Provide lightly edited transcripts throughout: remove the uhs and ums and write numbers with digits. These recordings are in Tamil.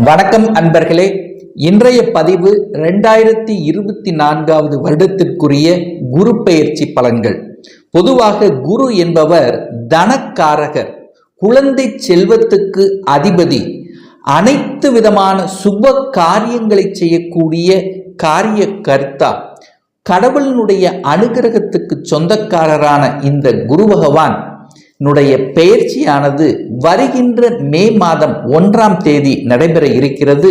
வணக்கம் அன்பர்களே. இன்றைய பதிவு 2024 வருடத்திற்குரிய குரு பெயர்ச்சி பலன்கள். பொதுவாக குரு என்பவர் தனக்காரகர், குழந்தை செல்வத்துக்கு அதிபதி, அனைத்து விதமான சுப காரியங்களை செய்யக்கூடிய காரிய கர்த்தா, கடவுளினுடைய அனுகிரகத்துக்கு சொந்தக்காரரான இந்த குரு பகவான் பெயர்ச்சியானது வருகின்ற மே மாதம் 1ஆம் தேதி நடைபெற இருக்கிறது.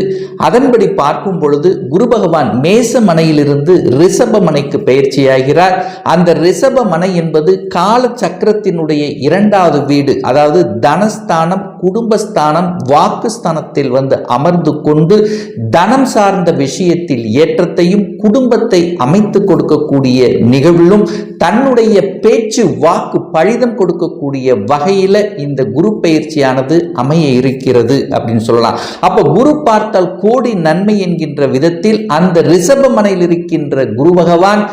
அதன்படி பார்க்கும் பொழுது குரு பகவான் மேச மனையிலிருந்து ரிஷப மனைக்கு பெயர்ச்சியாகிறார். அந்த ரிஷப மனை என்பது கால சக்கரத்தினுடைய 2வது வீடு, அதாவது தனஸ்தானம், குடும்பஸ்தானம், வாக்குஸ்தானத்தில் வந்து அமர்ந்து கொண்டு தனம் சார்ந்த விஷயத்தில் ஏற்றத்தையும் குடும்பத்தை அமைத்து கொடுக்கக்கூடிய நிகழ்விலும் தன்னுடைய பேச்சு வாக்கு பழிதம் கொடுக்கக்கூடிய வகையில இந்த குரு பெயர்ச்சியானது அமைய இருக்கிறது அப்படின்னு சொல்லலாம். அப்ப குரு பார்த்தால் கோடி நன்மை என்கின்ற விதத்தில் அந்த ரிஷப மனையில் இருக்கின்ற குரு பகவான்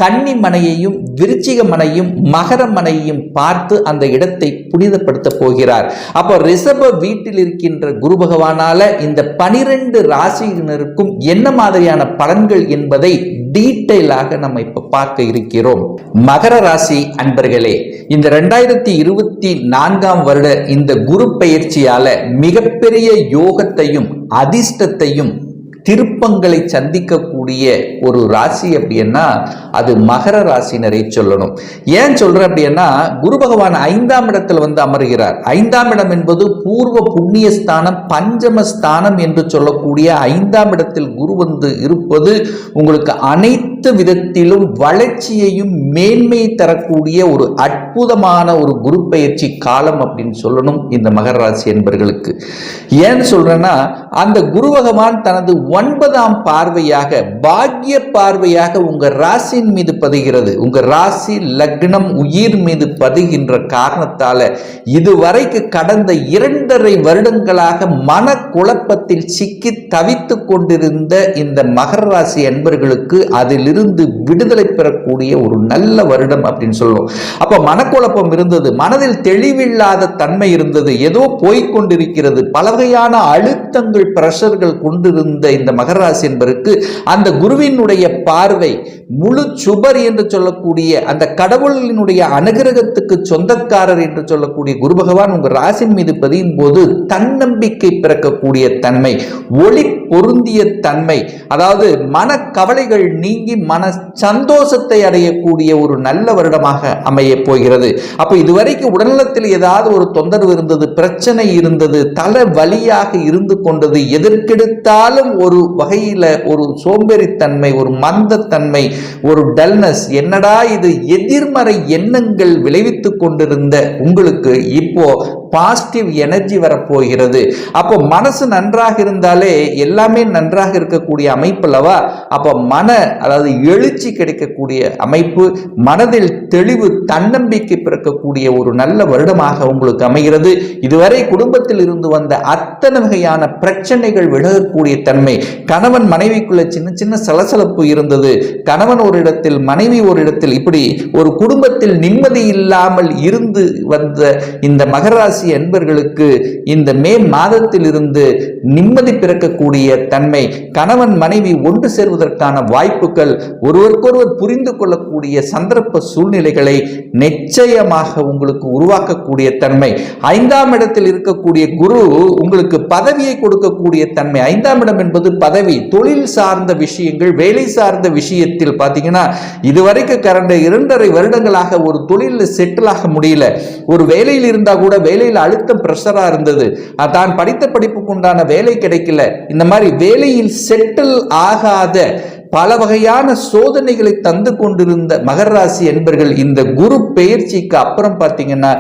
கன்னி மனையையும் விருச்சிக மனையும் மகர மனையையும் பார்த்து அந்த இடத்தை புனிதப்படுத்த போகிறார். அப்போ ரிஷப வீட்டில் இருக்கின்ற குரு பகவானால இந்த 12 ராசியினருக்கும் என்ன மாதிரியான பலன்கள் என்பதை டீட்டெயிலாக நம்ம இப்ப பார்க்க இருக்கிறோம். மகர ராசி அன்பர்களே, இந்த 2024 வருட இந்த குரு பெயர்ச்சியால மிகப்பெரிய யோகத்தையும் அதிர்ஷ்டத்தையும் திருப்பங்களை சந்திக்கக்கூடிய ஒரு ராசி அப்படின்னா அது மகர ராசினரை சொல்லணும். ஏன் சொல்றேன் அப்படின்னா, குரு பகவான் 5ஆம் இடத்துல வந்து அமர்கிறார். 5ஆம் இடம் என்பது பூர்வ புண்ணிய ஸ்தானம், பஞ்சம ஸ்தானம் என்று சொல்லக்கூடிய 5ஆம் இடத்தில் குரு வந்து இருப்பது உங்களுக்கு அனைத்து விதத்திலும் வளர்ச்சியையும் மேன்மையை தரக்கூடிய ஒரு அற்புதமான ஒரு குரு பெயர்ச்சி காலம் அப்படின்னு சொல்லணும் இந்த மகர ராசி என்பர்களுக்கு. ஏன் சொல்றேன்னா, அந்த குரு பகவான் தனது 9ஆம் பார்வையாக, பாக்கிய பார்வையாக உங்க ராசியின் மீது பதிகிறது. உங்க ராசி லக்னம் உயிர் மீது பதிகின்ற காரணத்தால இதுவரைக்கு கடந்த 2.5 வருடங்களாக மன குழப்பத்தில் சிக்கி தவித்து கொண்டிருந்த இந்த மகர ராசி அன்பர்களுக்கு அதிலிருந்து விடுதலை பெறக்கூடிய ஒரு நல்ல வருடம் அப்படின்னு சொல்லுவோம். அப்ப மனக்குழப்பம் இருந்தது, மனதில் தெளிவில்லாத தன்மை இருந்தது, ஏதோ போய்கொண்டிருக்கிறது, பல வகையான அழுத்தங்கள் பிரஷர்கள் கொண்டிருந்த இந்த மகராசி என்பதற்கு அந்த குருவினுடைய பார்வை முழு சுபர் என்று சொல்லக்கூடிய அந்த கடவுளினுடைய அனுகிரகத்துக்கு சொந்தக்காரர் என்று சொல்லக்கூடிய குரு பகவான் உங்க ராசின் மீது பதியும் போது தன்னம்பிக்கை பிறக்கக்கூடிய தன்மை, ஒளி பொருந்திய தன்மை, அதாவது மன கவலைகள் நீங்கி மன சந்தோஷத்தை அடையக்கூடிய ஒரு நல்ல வருடமாக அமைய போகிறது. அப்ப இதுவரைக்கும் உடல்நலத்தில் ஏதாவது ஒரு தொந்தரவு இருந்தது, பிரச்சனை இருந்தது, தலை வலியாக இருந்து கொண்டது, எதற்கெடுத்தாலும் ஒரு வகையில ஒரு சோம்பேறித்தன்மை, ஒரு மந்தத்தன்மை, ஒரு டல்னஸ், என்னடா இது எதிர்மறை எண்ணங்கள் விளைவித்துக் கொண்டிருந்த உங்களுக்கு இப்போ பாசிட்டிவ் எனர்ஜி வரப்போகிறது. அப்போ மனசு நன்றாக இருந்தாலே எல்லாமே நன்றாக இருக்கக்கூடிய அமைப்பு அல்லவா? அப்போ அதாவது எழுச்சி கிடைக்கக்கூடிய அமைப்பு, மனதில் தெளிவு, தன்னம்பிக்கை பிறக்கக்கூடிய ஒரு நல்ல வருடமாக உங்களுக்கு அமைகிறது. இதுவரை குடும்பத்தில் இருந்து வந்த அத்தனை வகையான பிரச்சனைகள் விலகக்கூடிய தன்மை, கணவன் மனைவிக்குள்ள சின்ன சின்ன சலசலப்பு இருந்தது, கணவன் ஒரு இடத்தில் மனைவி ஒரு இடத்தில், இப்படி ஒரு குடும்பத்தில் நிம்மதி இல்லாமல் இருந்து வந்த இந்த மகராசி என்பர்களுக்கு இந்த மே மாதத்தில் இருந்து நிம்மதி பிறக்கக்கூடிய தன்மை, கணவன் மனைவி ஒன்று சேர்வதற்கான வாய்ப்புகள், ஒருவருக்கொருவர் புரிந்து கொள்ளக்கூடிய சந்தர்ப்ப சூழ்நிலைகளை நிச்சயமாக உங்களுக்கு உருவாக்கக்கூடிய தன்மை. 5ஆம் இடத்தில் இருக்கக்கூடிய குரு உங்களுக்கு பதவியை கொடுக்கக்கூடிய தன்மை. 5ஆம் இடம் என்பது பதவி, தொழில் சார்ந்த விஷயங்கள், வேலை சார்ந்த விஷயத்தில் பார்த்தீங்கன்னா இதுவரைக்கும் கடந்த 2.5 வருடங்களாக ஒரு தொழிலில் செட்டில் ஆக முடியல, ஒரு வேலையில் இருந்தா கூட வேலையில் அழுத்தம் பிரஷரா இருந்தது, தான் படித்த படிப்புக்கு உண்டான வேலை கிடைக்கல, இந்த மாதிரி வேலையில் செட்டில் ஆகாத பல வகையான சோதனைகளை தந்து கொண்டிருந்த மகர ராசி என்பர்கள் இந்த குரு பெயர்ச்சிக்கு அப்புறம் பார்த்தீங்கன்னா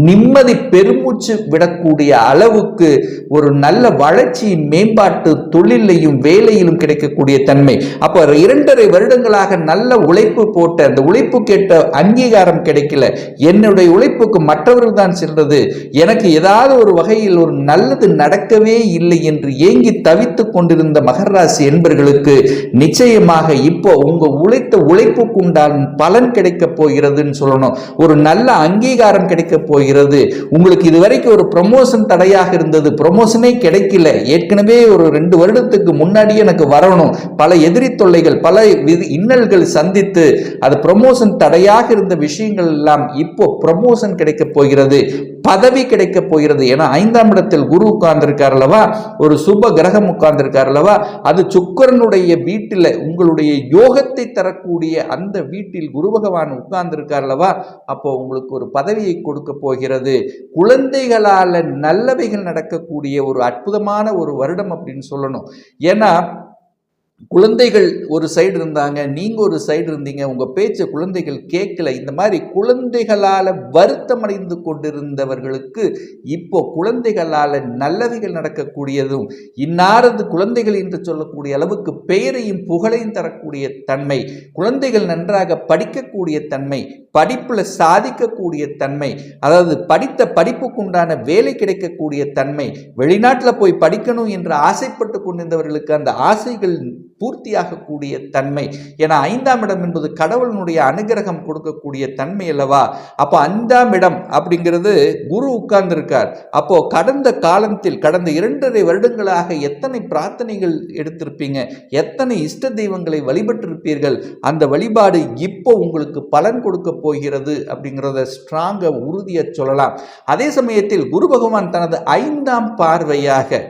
நிம்மதி பெருமூச்சு விடக்கூடிய அளவுக்கு ஒரு நல்ல வளர்ச்சி, மேம்பாட்டு, தொழிலையும் வேலையிலும் கிடைக்கக்கூடிய தன்மை. அப்போ 2.5 வருடங்களாக நல்ல உழைப்பு போட்ட அந்த உழைப்பு கேட்ட அங்கீகாரம் கிடைக்கல, என்னுடைய உழைப்புக்கு மற்றவர்கள் தான் சென்றது, எனக்கு ஏதாவது ஒரு வகையில் ஒரு நல்லது நடக்கவே இல்லை என்று ஏங்கி தவித்துக் கொண்டிருந்த மகர ராசி என்பர்களுக்கு நிச்சயம் நிச்சயமாக இப்போ உங்க உழைத்த உழைப்புக்கு உண்டான பலன் கிடைக்க போகிறதுன்னு சொல்லணும். ஒரு நல்ல அங்கீகாரம் கிடைக்க போகிறது. உங்களுக்கு இதுவரைக்கும் ஒரு ப்ரமோஷன் தடையாக இருந்தது, ப்ரமோஷனே கிடைக்கல, ஏற்கனவே ஒரு 2 வருடத்துக்கு முன்னாடியே எனக்கு வரணும், பல எதிரி தொல்லைகள், பல இன்னல்கள் சந்தித்து அது ப்ரமோஷன் தடையாக இருந்த விஷயங்கள் எல்லாம் இப்போ ப்ரமோஷன் கிடைக்க போகிறது, பதவி கிடைக்க போகிறது. ஏன்னா 5ஆம் இடத்தில் குரு உட்கார்ந்திருக்கார் அல்லவா, ஒரு சுப கிரகம் உட்கார்ந்திருக்கார் அல்லவா, அது சுக்கிரனுடைய வீட்டில் உங்களுடைய யோகத்தை தரக்கூடிய அந்த வீட்டில் குரு பகவான் உட்கார்ந்திருக்கார் அல்லவா, அப்போ உங்களுக்கு ஒரு பதவியை கொடுக்க போகிறது. குழந்தைகளால நல்லவைகள் நடக்கக்கூடிய ஒரு அற்புதமான ஒரு வருடம் அப்படின்னு சொல்லணும். ஏன்னா குழந்தைகள் ஒரு சைடு இருந்தாங்க, நீங்க ஒரு சைடு இருந்தீங்க, உங்க பேச்ச குழந்தைகள் கேட்கல. இந்த மாதிரி குழந்தைகளால வருத்தம் அடைந்து கொண்டிருந்தவர்களுக்கு இப்போ குழந்தைகளால நல்லவைகள் நடக்கக்கூடியதும், இன்னாரது குழந்தைகள் என்று சொல்லக்கூடிய அளவுக்கு பெயரையும் புகழையும் தரக்கூடிய தன்மை, குழந்தைகள் நன்றாக படிக்கக்கூடிய தன்மை, படிப்புல சாதிக்கக்கூடிய தன்மை, அதாவது படித்த படிப்புக்குண்டான வேலை கிடைக்கக்கூடிய தன்மை, வெளிநாட்டில் போய் படிக்கணும் என்று ஆசைப்பட்டு கொண்டிருந்தவர்களுக்கு அந்த ஆசைகள் பூர்த்தியாகக்கூடிய தன்மை. ஏன்னா 5ஆம் இடம் என்பது கடவுளினுடைய அனுகிரகம் கொடுக்கக்கூடிய தன்மை அல்லவா. அப்போ 5ஆம் இடம் அப்படிங்கிறது குரு உட்கார்ந்து இருக்கார். அப்போ கடந்த காலத்தில் கடந்த 2.5 வருடங்களாக எத்தனை பிரார்த்தனைகள் எடுத்திருப்பீங்க, எத்தனை இஷ்ட தெய்வங்களை வழிபட்டிருப்பீர்கள், அந்த வழிபாடு இப்போ உங்களுக்கு பலன் கொடுக்க போகிறது அப்படிங்கிறத ஸ்ட்ராங்கா உறுதியா சொல்லலாம். அதே சமயத்தில் குரு பகவான் தனது 5ஆம் பார்வையாக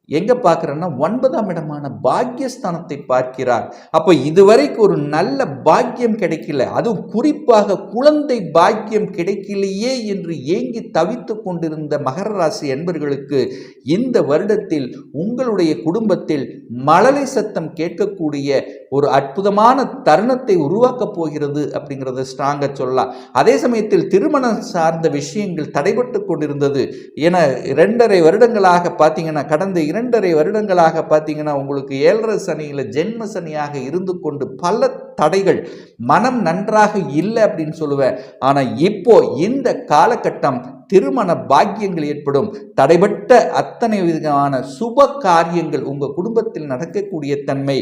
எங்க பார்க்கிறேன்னா 9ஆம் இடமான பாக்கியஸ்தானத்தை பார்க்கிறார். அப்போ இதுவரைக்கும் ஒரு நல்ல பாக்கியம் கிடைக்கல, அதுவும் குறிப்பாக குழந்தை பாக்கியம் கிடைக்கலையே என்று ஏங்கி தவித்து கொண்டிருந்த மகர ராசி என்பர்களுக்கு இந்த வருடத்தில் உங்களுடைய குடும்பத்தில் மழலை சத்தம் கேட்கக்கூடிய ஒரு அற்புதமான தருணத்தை உருவாக்கப் போகிறது அப்படிங்கிறத ஸ்ட்ராங்கா சொல்லலாம். அதே சமயத்தில் திருமணம் சார்ந்த விஷயங்கள் தடைபட்டு கொண்டிருந்தது. என 2.5 வருடங்களாக பார்த்தீங்கன்னா, கடந்த 2.5 வருடங்களாக பார்த்தீங்கன்னா உங்களுக்கு 7.5 சனியில ஜென்ம சனியாக இருந்து கொண்டு பல தடைகள், மனம் நன்றாக இல்லை அப்படின்னு சொல்லுவேன். ஆனா இப்போ இந்த காலகட்டம் திருமண பாக்கியங்கள் ஏற்படும், தடைபட்ட அத்தனை விதமான சுப காரியங்கள் உங்க குடும்பத்தில் நடக்கக்கூடிய தன்மை,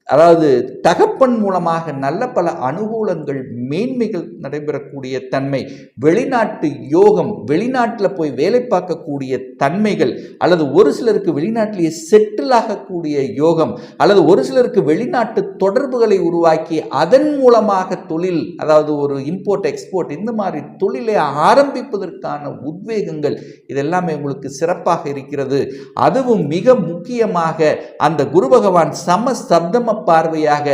அதாவது தகப்பன் மூலமாக நல்ல பல அனுகூலங்கள் மேன்மைகள் நடைபெறக்கூடிய தன்மை, வெளிநாட்டு யோகம், வெளிநாட்டில் போய் வேலை பார்க்கக்கூடிய தன்மைகள், அல்லது ஒரு சிலருக்கு வெளிநாட்டிலேயே செட்டில் ஆகக்கூடிய யோகம், அல்லது ஒரு சிலருக்கு வெளிநாட்டு தொடர்புகளை உருவாக்கி அதன் மூலமாக தொழில், அதாவது ஒரு இம்போர்ட் எக்ஸ்போர்ட், இந்த மாதிரி தொழிலை ஆரம்பிப்பதற்கான உத்வேகங்கள் இதெல்லாமே உங்களுக்கு சிறப்பாக இருக்கிறது. அதுவும் மிக முக்கியமாக அந்த குரு பகவான் சம சப்தம பார்வையாக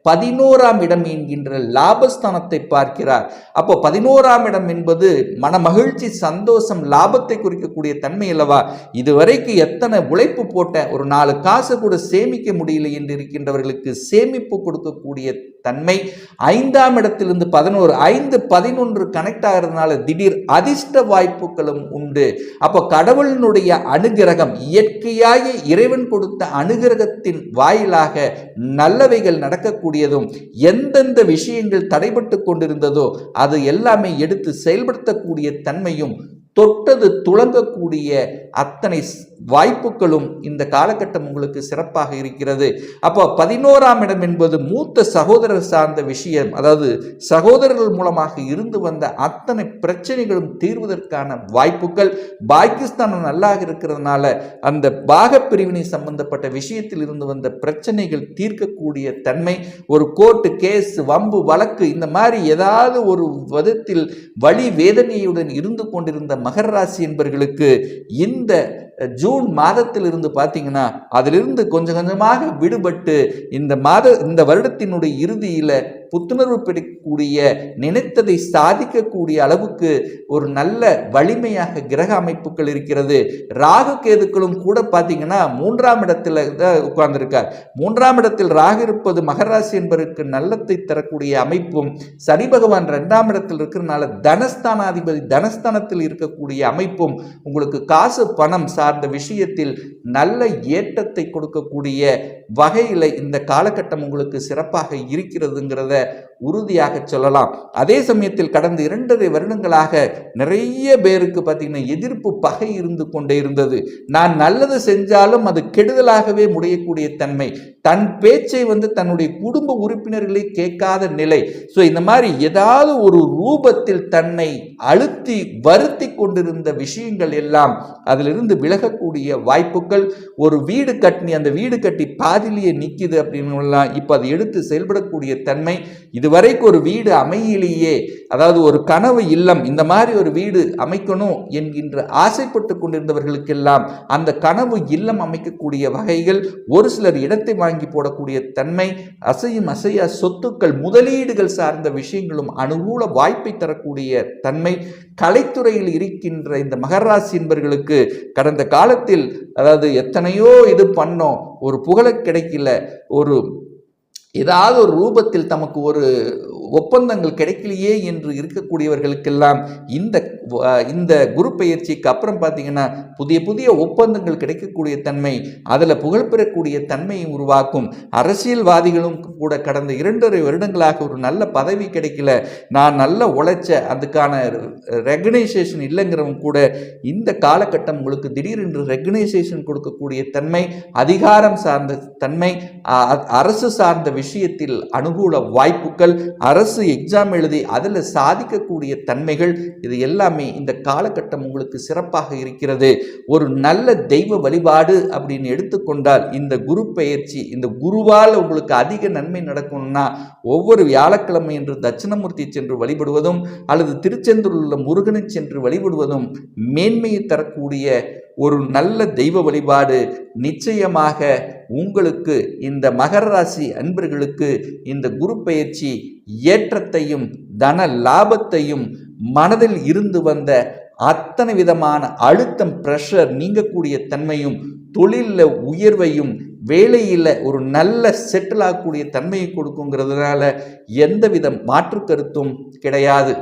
11ஆம் இடம் என்கின்ற லாபஸ்தானத்தை பார்க்கிறார். அப்போ 11ஆம் இடம் என்பது மனமகிழ்ச்சி, சந்தோஷம், லாபத்தை குறிக்கக்கூடிய தன்மை அல்லவா. இதுவரைக்கும் எத்தனை உழைப்பு போட்ட, ஒரு 4 காசு கூட சேமிக்க முடியல என்று இருக்கின்றவர்களுக்கு சேமிப்பு கொடுக்கக்கூடிய தன்மை. 5ஆம் இடத்திலிருந்து 11, 5, 11 கனெக்ட் ஆகிறதுனால திடீர் அதிர்ஷ்ட வாய்ப்புகளும் உண்டு. அப்போ கடவுளினுடைய அனுகிரகம், இயற்கையாக இறைவன் கொடுத்த அனுகிரகத்தின் வாயிலாக நல்லவைகள் நடக்கக்கூடிய, எந்தெந்த விஷயங்கள் தடைபட்டு கொண்டிருந்ததோ அது எல்லாமே எடுத்து செயல்படுத்தக்கூடிய தன்மையும், தொட்டது துளங்கக்கூடிய அத்தனை வாய்ப்புகளும் இந்த காலகட்டம் உங்களுக்கு சிறப்பாக இருக்கிறது. அப்போ 11ஆம் இடம் என்பது மூத்த சகோதரர் சார்ந்த விஷயம், அதாவது சகோதரர்கள் மூலமாக இருந்து வந்த அத்தனை பிரச்சனைகளும் தீர்வதற்கான வாய்ப்புகள். பாகிஸ்தானம் நல்லாக இருக்கிறதுனால அந்த பாக பிரிவினை சம்பந்தப்பட்ட விஷயத்தில் இருந்து வந்த பிரச்சனைகள் தீர்க்கக்கூடிய தன்மை, ஒரு கோர்ட்டு கேஸ், வம்பு வழக்கு, இந்த மாதிரி ஏதாவது ஒரு விதத்தில் வலி வேதனையுடன் இருந்து கொண்டிருந்த மகர ராசி என்பவர்களுக்கு இந்த ஜூன் மாதத்தில் இருந்து பார்த்தீங்கன்னா அதிலிருந்து கொஞ்சம் கொஞ்சமாக விடுபட்டு இந்த வருடத்தினுடைய இறுதியில் புத்துணர்வு பெறக்கூடிய, நினைத்ததை சாதிக்கக்கூடிய அளவுக்கு ஒரு நல்ல வலிமையாக கிரக அமைப்புகள் இருக்கிறது. ராகு கேதுக்களும் கூட பார்த்தீங்கன்னா 3ஆம் இடத்துல உட்கார்ந்திருக்கார். 3ஆம் இடத்தில் ராகு இருப்பது மகராசி என்பதற்கு நல்லத்தை தரக்கூடிய அமைப்பும், சனி பகவான் 2ஆம் இடத்தில் இருக்கிறதுனால தனஸ்தானாதிபதி தனஸ்தானத்தில் இருக்கக்கூடிய அமைப்பும் உங்களுக்கு காசு பணம் சார்ந்த விஷயத்தில் நல்ல ஏற்றத்தை கொடுக்கக்கூடிய வகையில் இந்த காலகட்டம் உங்களுக்கு சிறப்பாக இருக்கிறதுங்கிறத உறுதியாக சொல்லலாம். அதே சமயத்தில் கடந்த 2.5 வருடங்களாக நிறைய பேருக்கு பார்த்தீங்கன்னா எதிர்ப்பு பகை இருந்து கொண்டே இருந்தது. நான் நல்லது செஞ்சாலும் அது கெடுதலாகவே முடியக்கூடிய தன்மை, தன் பேச்சை தன்னுடைய குடும்ப உறுப்பினர்களை கேட்காத நிலை. ஸோ இந்த மாதிரி ஏதாவது ஒரு ரூபத்தில் தன்னை அழுத்தி வருத்தி கொண்டிருந்த விஷயங்கள் எல்லாம் அதிலிருந்து விலகக்கூடிய வாய்ப்புகள். ஒரு வீடு கட்டி அந்த வீடு கட்டி பாதிலேயே நிற்கிது அப்படின்னு இப்போ அதை எடுத்து செயல்படக்கூடிய தன்மை. இதுவரைக்கும் ஒரு வீடு அமையிலேயே, அதாவது ஒரு கனவு இல்லம், இந்த மாதிரி ஒரு வீடு அமைக்கணும் என்கின்ற ஆசைப்பட்டு கொண்டிருந்தவர்களுக்கெல்லாம் அந்த கனவு இல்லம் அமைக்கக்கூடிய வகைகள், ஒரு சிலர் இடத்தை வாங்கி போடக்கூடிய தன்மை, அசையும் அசையா சொத்துக்கள் முதலீடுகள் சார்ந்த விஷயங்களும் அனுகூல வாய்ப்பை தரக்கூடிய தன்மை. கலைத்துறையில் இருக்கின்ற இந்த மகர ராசி என்பவர்களுக்கு கடந்த காலத்தில், அதாவது எத்தனையோ இது பண்ணோம், ஒரு புகழ கிடைக்கல, ஒரு ஏதாவது ஒரு ரூபத்தில் தமக்கு ஒரு ஒப்பந்தங்கள் கிடைக்கலையே என்று இருக்கக்கூடியவர்களுக்கெல்லாம் இந்த குரு பயிற்சிக்கு அப்புறம் பார்த்தீங்கன்னா புதிய புதிய ஒப்பந்தங்கள் கிடைக்கக்கூடிய தன்மை, அதில் புகழ் பெறக்கூடிய தன்மையை உருவாக்கும். அரசியல்வாதிகளும் கூட கடந்த 2.5 வருடங்களாக ஒரு நல்ல பதவி கிடைக்கல, நான் நல்லா உழைச்ச, அதுக்கான ரெகனைசேஷன் இல்லைங்கிறவங்க கூட இந்த காலகட்டம் உங்களுக்கு திடீரென்று ரெகனைசேஷன் கொடுக்கக்கூடிய தன்மை, அதிகாரம் சார்ந்த தன்மை, அரசு சார்ந்த விஷயத்தில் அனுகூல வாய்ப்புகள், அரசு எக்ஸாம் எழுதி அதில் சாதிக்கக்கூடிய தன்மைகள், இது எல்லாமே இந்த காலகட்டம் உங்களுக்கு சிறப்பாக இருக்கிறது. ஒரு நல்ல தெய்வ வழிபாடு அப்படின்னு எடுத்துக்கொண்டால் இந்த குரு பெயர்ச்சி, இந்த குருவால் உங்களுக்கு அதிக நன்மை நடக்கணும்னா ஒவ்வொரு வியாழக்கிழமை என்று தட்சிணமூர்த்தி சென்று வழிபடுவதும் அல்லது திருச்செந்தூரில் உள்ள முருகனை சென்று வழிபடுவதும் மேன்மையை தரக்கூடிய ஒரு நல்ல தெய்வ வழிபாடு. நிச்சயமாக உங்களுக்கு இந்த மகர ராசி அன்பர்களுக்கு இந்த குரு பெயர்ச்சி ஏற்றத்தையும் தன லாபத்தையும், மனதில் இருந்து வந்த அத்தனை விதமான அழுத்தம், பிரஷர் நீங்கக்கூடிய தன்மையும், தொழிலில் உயர்வையும், வேலையில் ஒரு நல்ல செட்டில் ஆகக்கூடிய தன்மையை கொடுக்குங்கிறதுனால எந்தவித மாற்று கருத்தும் கிடையாது.